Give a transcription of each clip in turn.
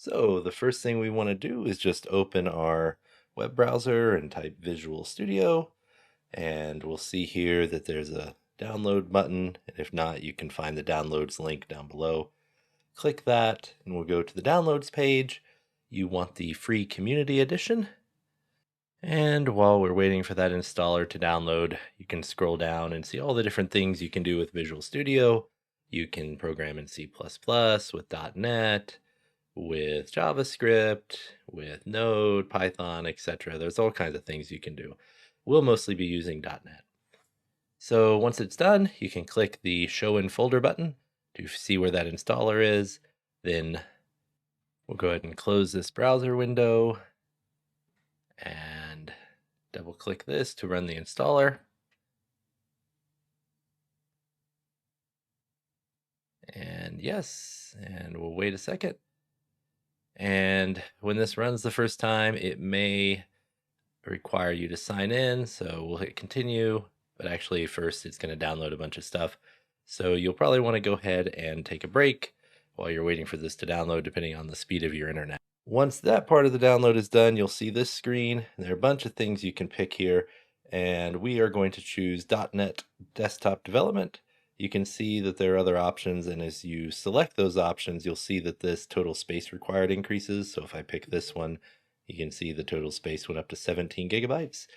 So the first thing we want to do is just open our web browser and type Visual Studio, and we'll see here that there's a download button, and if not, you can find the downloads link down below. Click that, and we'll go to the downloads page. You want the free community edition. And while we're waiting for that installer to download, you can scroll down and see all the different things you can do with Visual Studio. You can program in C++ with .NET, with JavaScript, with Node, Python, etc. There's all kinds of things you can do. We'll mostly be using .NET. So once it's done, you can click the Show in Folder button to see where that installer is. Then we'll go ahead and close this browser window and double click this to run the installer. And yes, and we'll wait a second. And when this runs the first time, it may require you to sign in. So we'll hit continue, but actually first it's going to download a bunch of stuff. So you'll probably want to go ahead and take a break while you're waiting for this to download, depending on the speed of your internet. Once that part of the download is done, you'll see this screen. There are a bunch of things you can pick here, and we are going to choose .NET Desktop Development. You can see that there are other options, and as you select those options, you'll see that this total space required increases. So if I pick this one, you can see the total space went up to 17 gigabytes.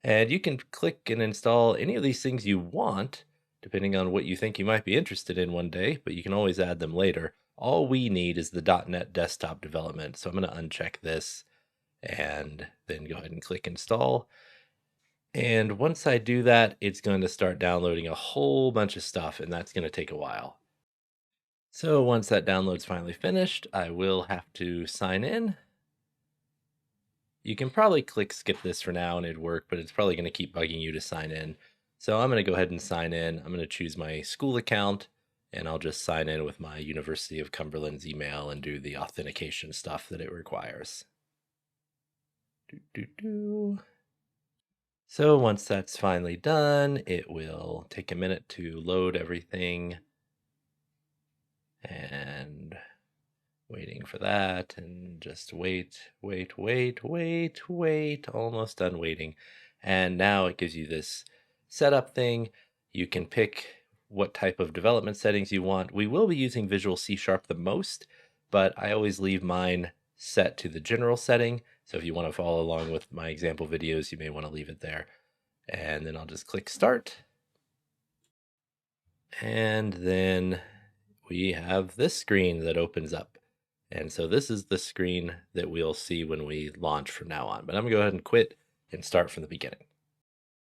And you can click and install any of these things you want, depending on what you think you might be interested in one day, but you can always add them later. All we need is the .NET Desktop Development. So I'm going to uncheck this and then go ahead and click install. And once I do that, it's going to start downloading a whole bunch of stuff, and that's going to take a while. So once that download's finally finished, I will have to sign in. You can probably click skip this for now and it'd work, but it's probably going to keep bugging you to sign in. So I'm going to go ahead and sign in. I'm going to choose my school account, and I'll just sign in with my University of Cumberland's email and do the authentication stuff that it requires. So once that's finally done, it will take a minute to load everything, and waiting for that, and just wait, almost done waiting. And now it gives you this setup thing. You can pick what type of development settings you want. We will be using Visual C# the most, but I always leave mine set to the general setting. So if you want to follow along with my example videos, you may want to leave it there. And then I'll just click start. And then we have this screen that opens up. And so this is the screen that we'll see when we launch from now on. But I'm going to go ahead and quit and start from the beginning.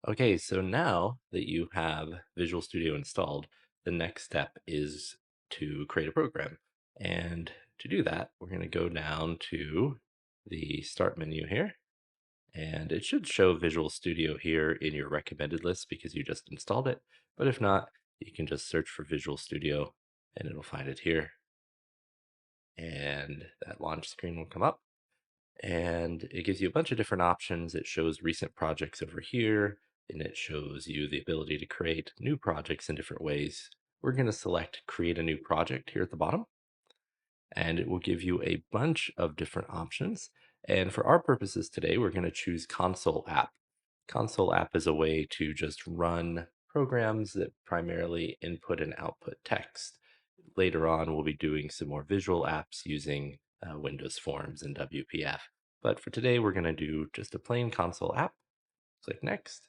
Okay, so now that you have Visual Studio installed, the next step is to create a program. And to do that, we're going to go down to the Start menu here. And it should show Visual Studio here in your recommended list because you just installed it. But if not, you can just search for Visual Studio and it'll find it here. And that launch screen will come up. And it gives you a bunch of different options. It shows recent projects over here, and it shows you the ability to create new projects in different ways. We're going to select Create a New Project here at the bottom, and it will give you a bunch of different options. And for our purposes today, we're going to choose Console App. Console App is a way to just run programs that primarily input and output text. Later on, we'll be doing some more visual apps using Windows Forms and WPF. But for today, we're going to do just a plain console app. Click Next,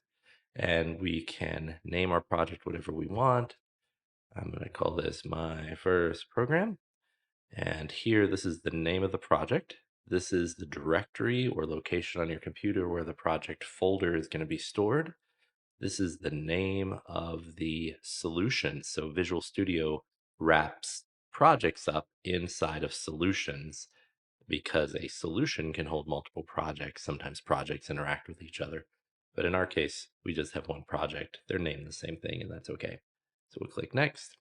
and we can name our project whatever we want. I'm going to call this My First Program. And here, this is the name of the project. This is the directory or location on your computer where the project folder is going to be stored. This is the name of the solution. So Visual Studio wraps projects up inside of solutions because a solution can hold multiple projects. Sometimes projects interact with each other. But in our case, we just have one project. They're named the same thing, and that's okay. So we'll click Next.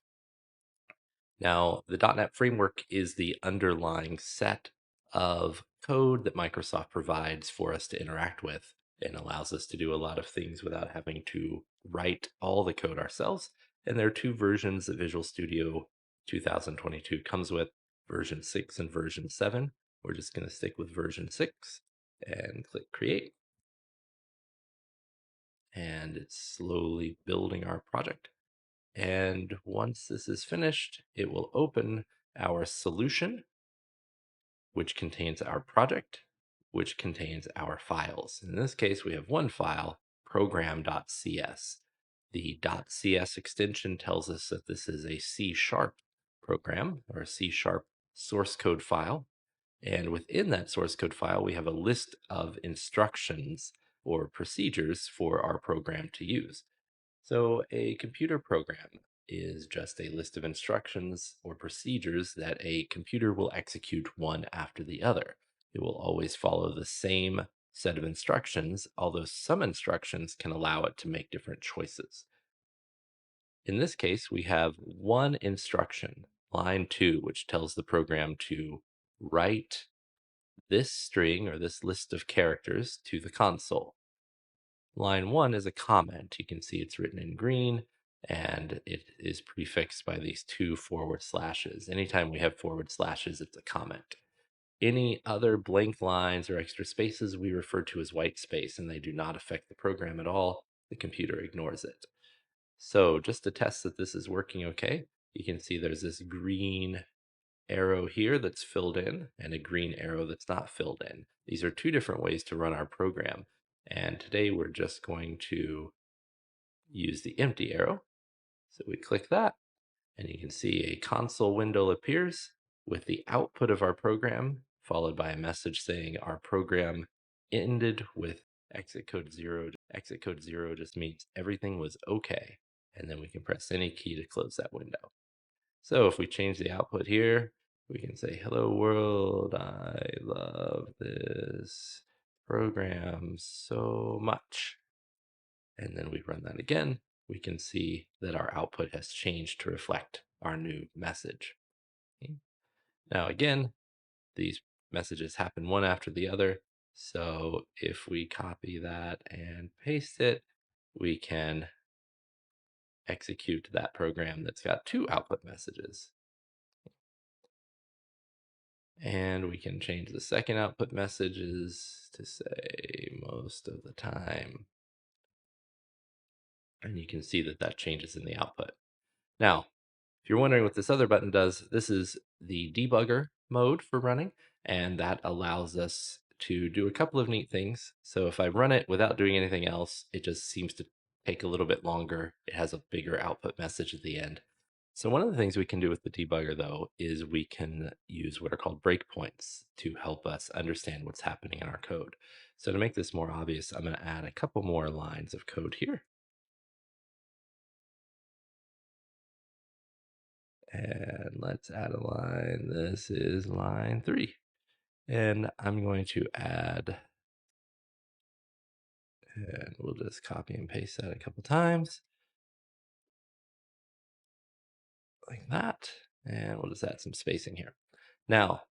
Now, the .NET Framework is the underlying set of code that Microsoft provides for us to interact with and allows us to do a lot of things without having to write all the code ourselves. And there are two versions that Visual Studio 2022 comes with, version 6 and version 7. We're just going to stick with version 6 and click create. And it's slowly building our project. And once this is finished, it will open our solution, which contains our project, which contains our files. In this case, we have one file, program.cs. The .cs extension tells us that this is a C# program or a C# source code file. And within that source code file, we have a list of instructions or procedures for our program to use. So a computer program is just a list of instructions or procedures that a computer will execute one after the other. It will always follow the same set of instructions, although some instructions can allow it to make different choices. In this case, we have one instruction, line 2, which tells the program to write this string or this list of characters to the console. Line 1 is a comment. You can see it's written in green and it is prefixed by these 2 forward slashes. Anytime we have forward slashes, it's a comment. Any other blank lines or extra spaces we refer to as white space, and they do not affect the program at all. The computer ignores it. So just to test that this is working okay, you can see there's this green arrow here that's filled in and a green arrow that's not filled in. These are two different ways to run our program. And today we're just going to use the empty arrow. So we click that and you can see a console window appears with the output of our program followed by a message saying our program ended with exit code 0. Exit code 0 just means everything was okay. And then we can press any key to close that window. So if we change the output here, we can say, hello world, I love this program so much. And then we run that again. We can see that our output has changed to reflect our new message. Okay. Now again, these messages happen one after the other. So if we copy that and paste it, we can execute that program that's got two output messages. And we can change the second output messages to say most of the time. And you can see that that changes in the output. Now, if you're wondering what this other button does, this is the debugger mode for running, and that allows us to do a couple of neat things. So if I run it without doing anything else, it just seems to take a little bit longer. It has a bigger output message at the end. So one of the things we can do with the debugger, though, is we can use what are called breakpoints to help us understand what's happening in our code. So to make this more obvious, I'm going to add a couple more lines of code here. And let's add a line. This is line 3. And I'm going to add, and we'll just copy and paste that a couple times. Like that. And we'll just add some spacing here. Now,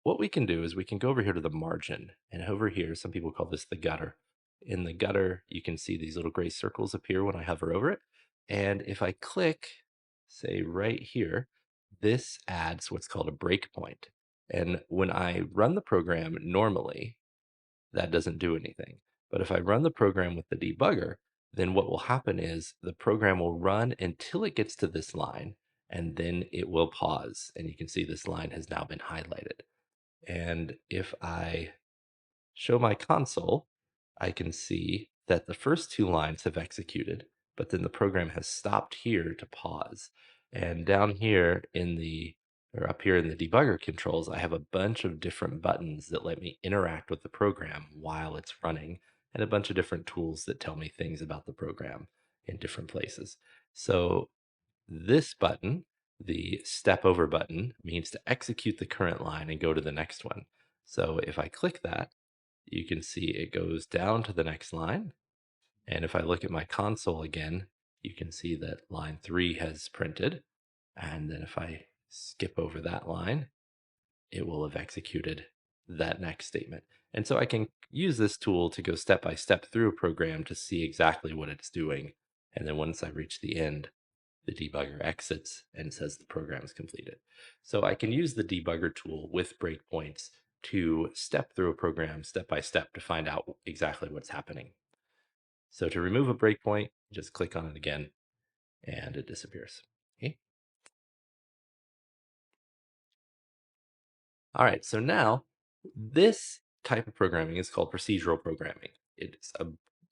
what we can do is we can go over here to the margin. And over here, some people call this the gutter. In the gutter, you can see these little gray circles appear when I hover over it. And if I click, say right here, this adds what's called a breakpoint. And when I run the program normally, that doesn't do anything. But if I run the program with the debugger, then what will happen is the program will run until it gets to this line, and then it will pause. And you can see this line has now been highlighted. And if I show my console, I can see that the first two lines have executed, but then the program has stopped here to pause. And down here in the, or up here in the debugger controls, I have a bunch of different buttons that let me interact with the program while it's running, and a bunch of different tools that tell me things about the program in different places. So this button, the step over button, means to execute the current line and go to the next one. So if I click that, you can see it goes down to the next line. And if I look at my console again, you can see that line 3 has printed. And then if I skip over that line, it will have executed that next statement. And so I can use this tool to go step by step through a program to see exactly what it's doing. And then once I reach the end, the debugger exits and says the program is completed. So I can use the debugger tool with breakpoints to step through a program step by step to find out exactly what's happening. So to remove a breakpoint, just click on it again and it disappears. Okay. All right, so now this type of programming is called procedural programming. It's a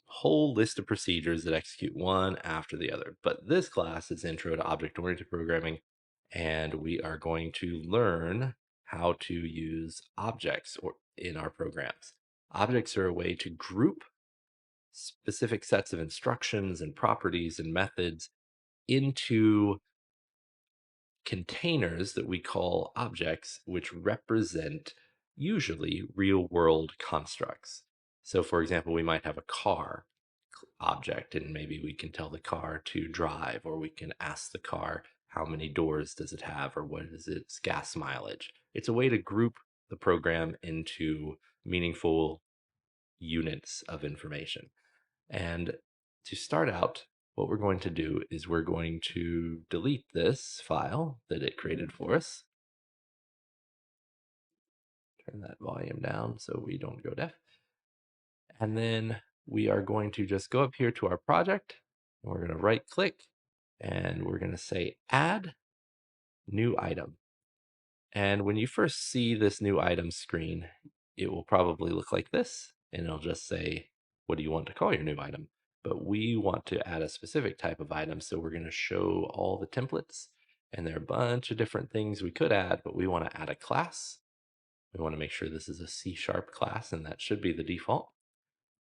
whole list of procedures that execute one after the other. But this class is Intro to Object-Oriented Programming, and we are going to learn how to use objects in our programs. Objects are a way to group specific sets of instructions and properties and methods into containers that we call objects, which represent usually real world constructs. So, for example, we might have a car object, and maybe we can tell the car to drive, or we can ask the car how many doors does it have, or what is its gas mileage. It's a way to group the program into meaningful units of information. And to start out, what we're going to do is we're going to delete this file that it created for us. Turn that volume down so we don't go deaf. And then we are going to just go up here to our project, and we're going to right click, and we're going to say add new item. And when you first see this new item screen, it will probably look like this, and it'll just say, what do you want to call your new item? But we want to add a specific type of item, so we're going to show all the templates, and there are a bunch of different things we could add, but we want to add a class. We want to make sure this is a C# class, and that should be the default.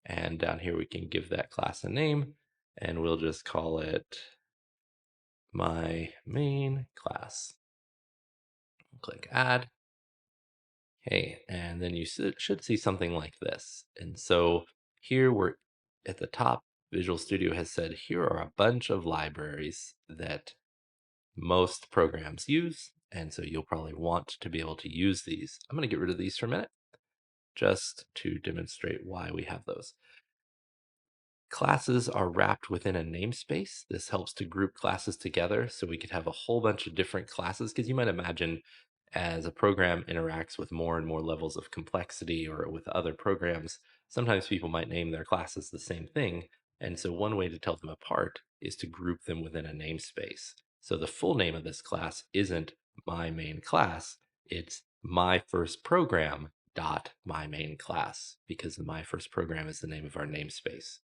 And down here, we can give that class a name, and we'll just call it my main class. Click add. Okay, and then you should see something like this. And so here we're at the top, Visual Studio has said, here are a bunch of libraries that most programs use. And so you'll probably want to be able to use these. I'm going to get rid of these for a minute, just to demonstrate why we have those. Classes are wrapped within a namespace. This helps to group classes together so we could have a whole bunch of different classes, because you might imagine as a program interacts with more and more levels of complexity or with other programs, sometimes people might name their classes the same thing. And so one way to tell them apart is to group them within a namespace. So the full name of this class isn't my main class, it's my first program dot my main class, because the my first program is the name of our namespace.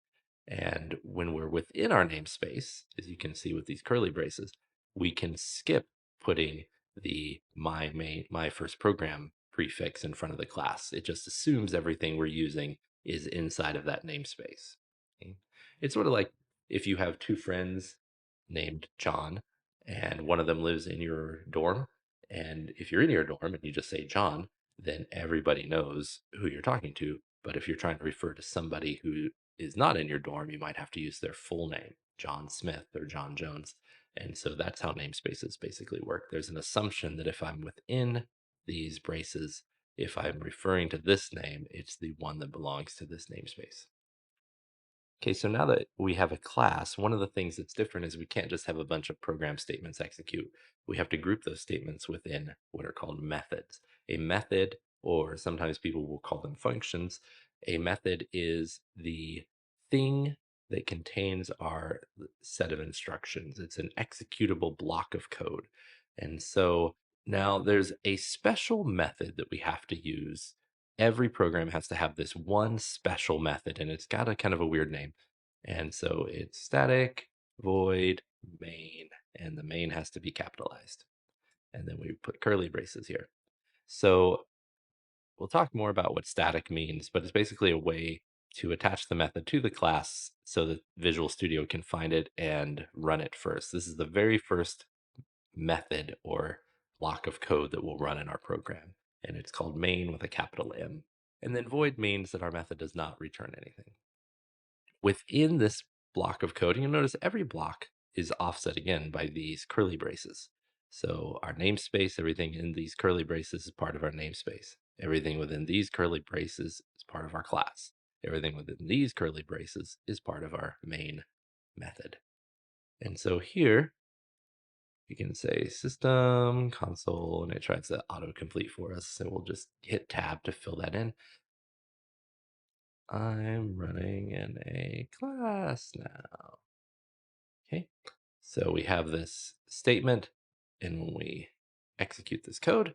And when we're within our namespace, as you can see with these curly braces, we can skip putting the my first program prefix in front of the class. It just assumes everything we're using is inside of that namespace. Okay? It's sort of like if you have two friends named John, and one of them lives in your dorm. And if you're in your dorm and you just say John, then everybody knows who you're talking to. But if you're trying to refer to somebody who is not in your dorm, you might have to use their full name, John Smith or John Jones. And so that's how namespaces basically work. There's an assumption that if I'm within these braces, if I'm referring to this name, it's the one that belongs to this namespace. Okay, so now that we have a class, one of the things that's different is we can't just have a bunch of program statements execute. We have to group those statements within what are called methods. A method, or sometimes people will call them functions, a method is the thing that contains our set of instructions. It's an executable block of code. And so now there's a special method that we have to use. Every program has to have this one special method, and it's got a kind of a weird name. And so it's static void main, and the main has to be capitalized. And then we put curly braces here. So we'll talk more about what static means, but it's basically a way to attach the method to the class so that Visual Studio can find it and run it first. This is the very first method or block of code that will run in our program, and it's called main with a capital M. And then void means that our method does not return anything. Within this block of code, you'll notice every block is offset again by these curly braces. So our namespace, everything in these curly braces is part of our namespace. Everything within these curly braces is part of our class. Everything within these curly braces is part of our main method. And so here, You can say system console, and it tries to autocomplete for us. So we'll just hit tab to fill that in. I'm running in a class now. Okay, so we have this statement, and when we execute this code,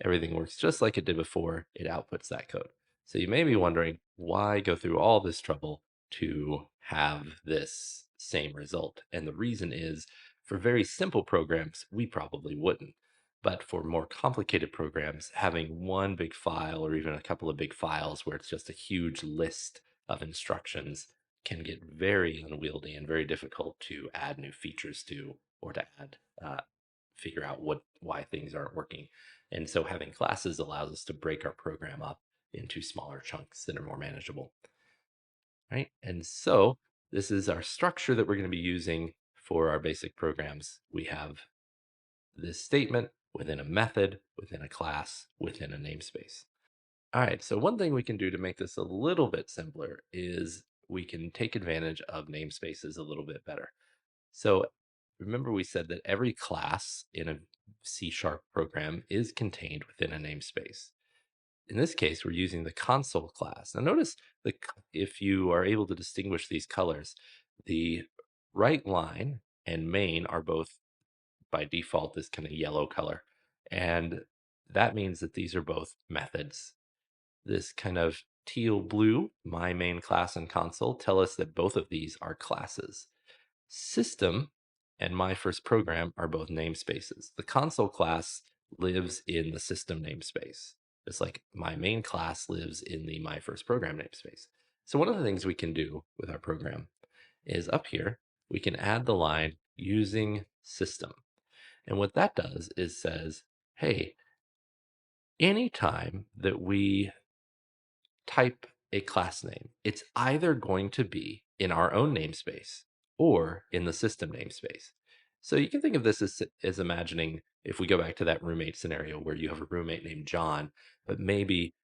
everything works just like it did before. It outputs that code. So you may be wondering, why go through all this trouble to have this same result? And the reason is, for very simple programs, we probably wouldn't. But for more complicated programs, having one big file or even a couple of big files where it's just a huge list of instructions can get very unwieldy and very difficult to add new features to, or to figure out why things aren't working. And so having classes allows us to break our program up into smaller chunks that are more manageable, right? And so this is our structure that we're going to be using for our basic programs. We have this statement within a method, within a class, within a namespace. All right, so one thing we can do to make this a little bit simpler is we can take advantage of namespaces a little bit better. So remember we said that every class in a C# program is contained within a namespace. In this case, we're using the console class. Now notice if you are able to distinguish these colors, the right line and main are both by default this kind of yellow color. And that means that these are both methods. This kind of teal blue, my main class and console, tell us that both of these are classes. System and my first program are both namespaces. The console class lives in the system namespace. It's like my main class lives in the my first program namespace. So one of the things we can do with our program is up here, we can add the line using system. And what that does is says, hey, anytime that we type a class name, it's either going to be in our own namespace or in the system namespace. So you can think of this as imagining if we go back to that roommate scenario where you have a roommate named John, but maybe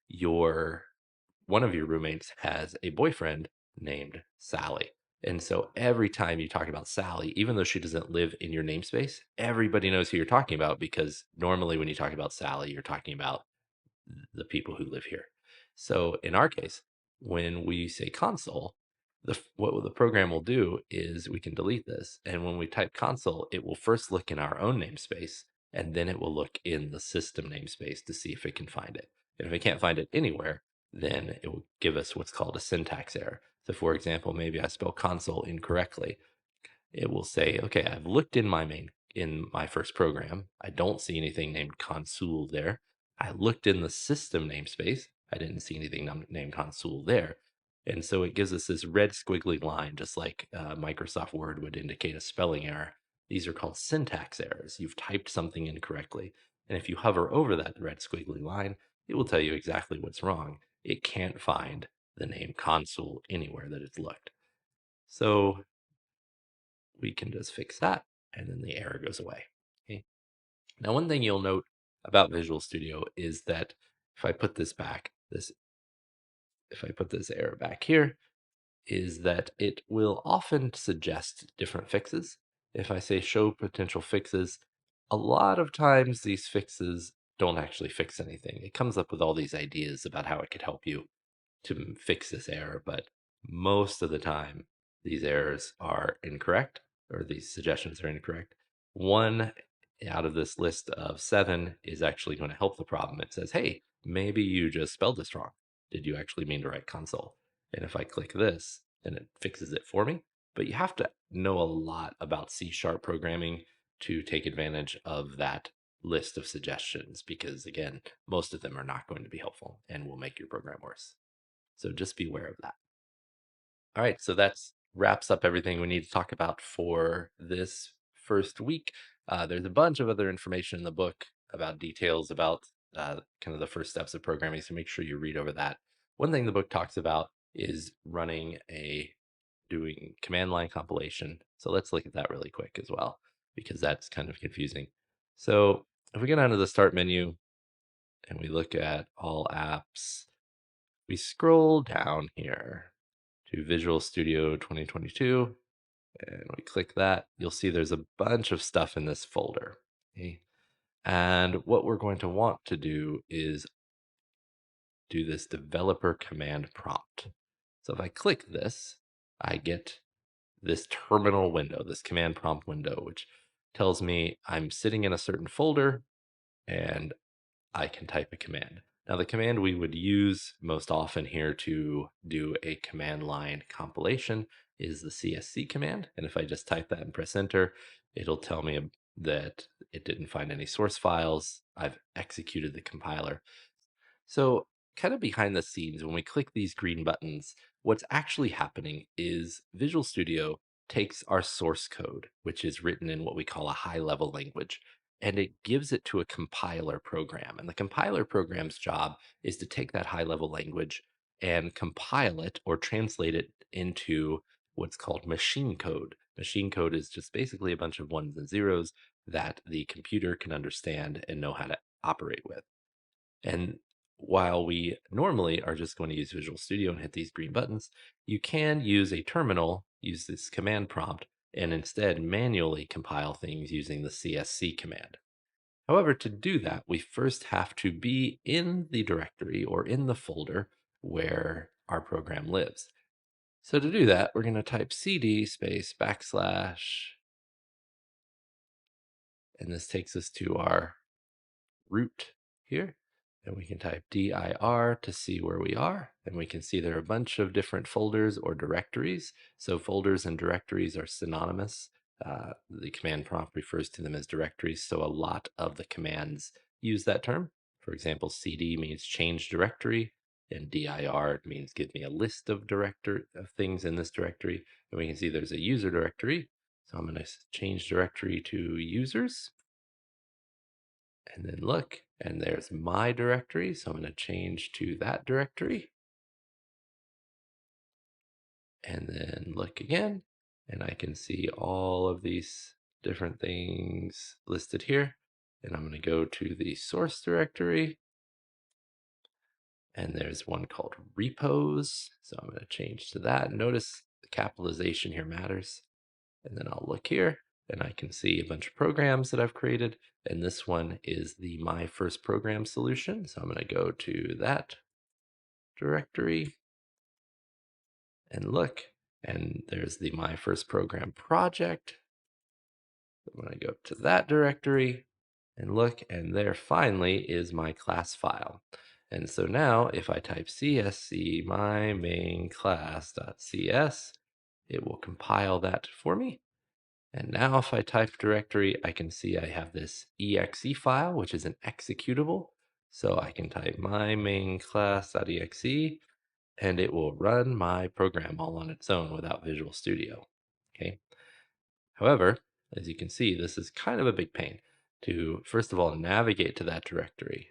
one of your roommates has a boyfriend named Sally. And so every time you talk about Sally, even though she doesn't live in your namespace, everybody knows who you're talking about because normally when you talk about Sally, you're talking about the people who live here. So in our case, when we say console, what the program will do is we can delete this. And when we type console, it will first look in our own namespace, and then it will look in the system namespace to see if it can find it. And if it can't find it anywhere, then it will give us what's called a syntax error. So for example, maybe I spell console incorrectly. It will say, okay, I've looked in my first program. I don't see anything named console there. I looked in the system namespace. I didn't see anything named console there. And so it gives us this red squiggly line, just like Microsoft Word would indicate a spelling error. These are called syntax errors. You've typed something incorrectly. And if you hover over that red squiggly line, it will tell you exactly what's wrong. It can't find the name console anywhere that it's looked. So we can just fix that, and then the error goes away. Okay. Now, one thing you'll note about Visual Studio is that if I put this back, if I put this error back here, is that it will often suggest different fixes. If I say show potential fixes, a lot of times these fixes don't actually fix anything. It comes up with all these ideas about how it could help you to fix this error, but most of the time, these errors are incorrect, or these suggestions are incorrect. One out of this list of 7 is actually going to help the problem. It says, hey, maybe you just spelled this wrong. Did you actually mean to write console? And if I click this, then it fixes it for me. But you have to know a lot about C# programming to take advantage of that list of suggestions because, again, most of them are not going to be helpful and will make your program worse. So just be aware of that. All right, so that's wraps up everything we need to talk about for this first week. There's a bunch of other information in the book about details about kind of the first steps of programming, so make sure you read over that. One thing the book talks about is doing command line compilation. So let's look at that really quick as well, because that's kind of confusing. So if we go down to the start menu and we look at all apps, we scroll down here to Visual Studio 2022. and we click that, you'll see there's a bunch of stuff in this folder. Okay? And what we're going to want to do is do this developer command prompt. So if I click this, I get this terminal window, this command prompt window, which tells me I'm sitting in a certain folder and I can type a command. Now, the command we would use most often here to do a command line compilation is the CSC command. And if I just type that and press enter, it'll tell me that it didn't find any source files. I've executed the compiler. So, kind of behind the scenes, when we click these green buttons, what's actually happening is Visual Studio takes our source code, which is written in what we call a high level language, and it gives it to a compiler program. And the compiler program's job is to take that high level language and compile it or translate it into what's called machine code. Machine code is just basically a bunch of ones and zeros that the computer can understand and know how to operate with. And while we normally are just going to use Visual Studio and hit these green buttons, you can use a terminal, use this command prompt, and instead manually compile things using the CSC command. However, to do that, we first have to be in the directory or in the folder where our program lives. So to do that, we're going to type cd space backslash, and this takes us to our root here. And we can type dir to see where we are. And we can see there are a bunch of different folders or directories. So folders and directories are synonymous. The command prompt refers to them as directories. So a lot of the commands use that term. For example, cd means change directory, and dir means give me a list of things in this directory. And we can see there's a user directory. So I'm going to change directory to users. And then look, and there's my directory. So I'm going to change to that directory. And then look again, and I can see all of these different things listed here. And I'm going to go to the source directory. And there's one called repos. So I'm going to change to that. Notice the capitalization here matters. And then I'll look here and I can see a bunch of programs that I've created. And this one is the My First Program solution. So I'm going to go to that directory and look, and there's the My First Program project. I'm going to go to that directory and look, and there finally is my class file. And so now if I type csc my main class.cs, it will compile that for me. And now if I type directory, I can see I have this exe file, which is an executable. So I can type my main class.exe, and it will run my program all on its own without Visual Studio. Okay. However, as you can see, this is kind of a big pain to, first of all, navigate to that directory.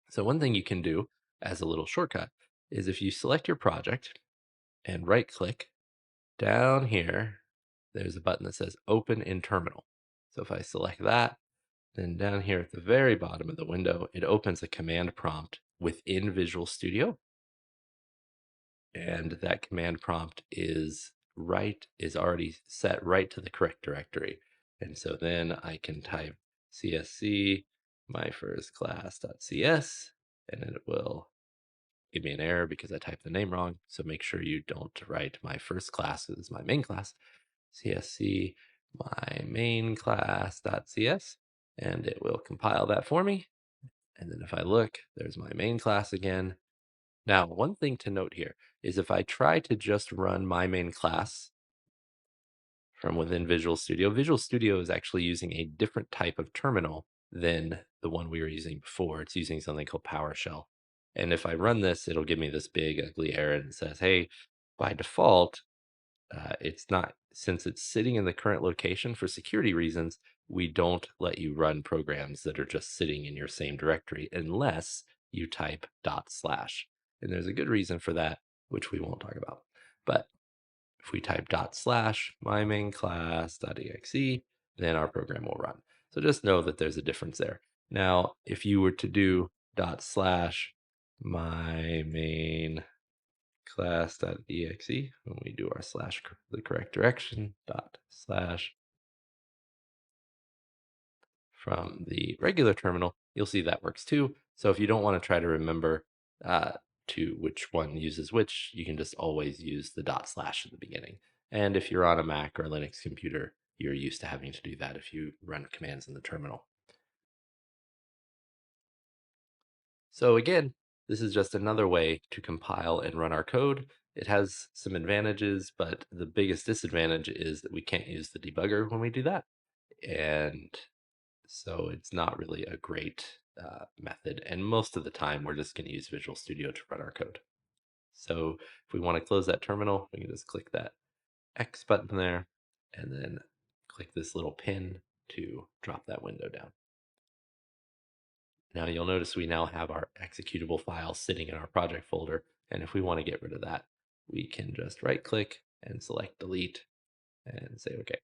So one thing you can do as a little shortcut is if you select your project and right click down here, there's a button that says Open in Terminal. So if I select that, then down here at the very bottom of the window, it opens a command prompt within Visual Studio. And that command prompt is already set right to the correct directory. And so then I can type csc my first class.cs, and it will give me an error because I typed the name wrong. So make sure you don't write my first class, this is my main class, csc my main class.cs, and it will compile that for me. And then if I look, there's my main class again. Now, one thing to note here is if I try to just run my main class from within Visual Studio is actually using a different type of terminal than the one we were using before. It's using something called PowerShell. And if I run this, it'll give me this big ugly error and it says, hey, by default, it's not, since it's sitting in the current location for security reasons, we don't let you run programs that are just sitting in your same directory unless you type /. And there's a good reason for that, which we won't talk about. But if we type // my main class.exe, then our program will run. So just know that there's a difference there. Now, if you were to do // my main class.exe, when we do our slash the correct direction, dot slash from the regular terminal, you'll see that works too. So if you don't want to try to remember to which one uses which, you can just always use the dot slash at the beginning. And if you're on a Mac or Linux computer, you're used to having to do that if you run commands in the terminal. So again, this is just another way to compile and run our code. It has some advantages, but the biggest disadvantage is that we can't use the debugger when we do that. And so it's not really a great method. And most of the time, we're just going to use Visual Studio to run our code. So if we want to close that terminal, we can just click that X button there, and then click this little pin to drop that window down. Now you'll notice we now have our executable file sitting in our project folder. And if we want to get rid of that, we can just right click and select delete and say, okay.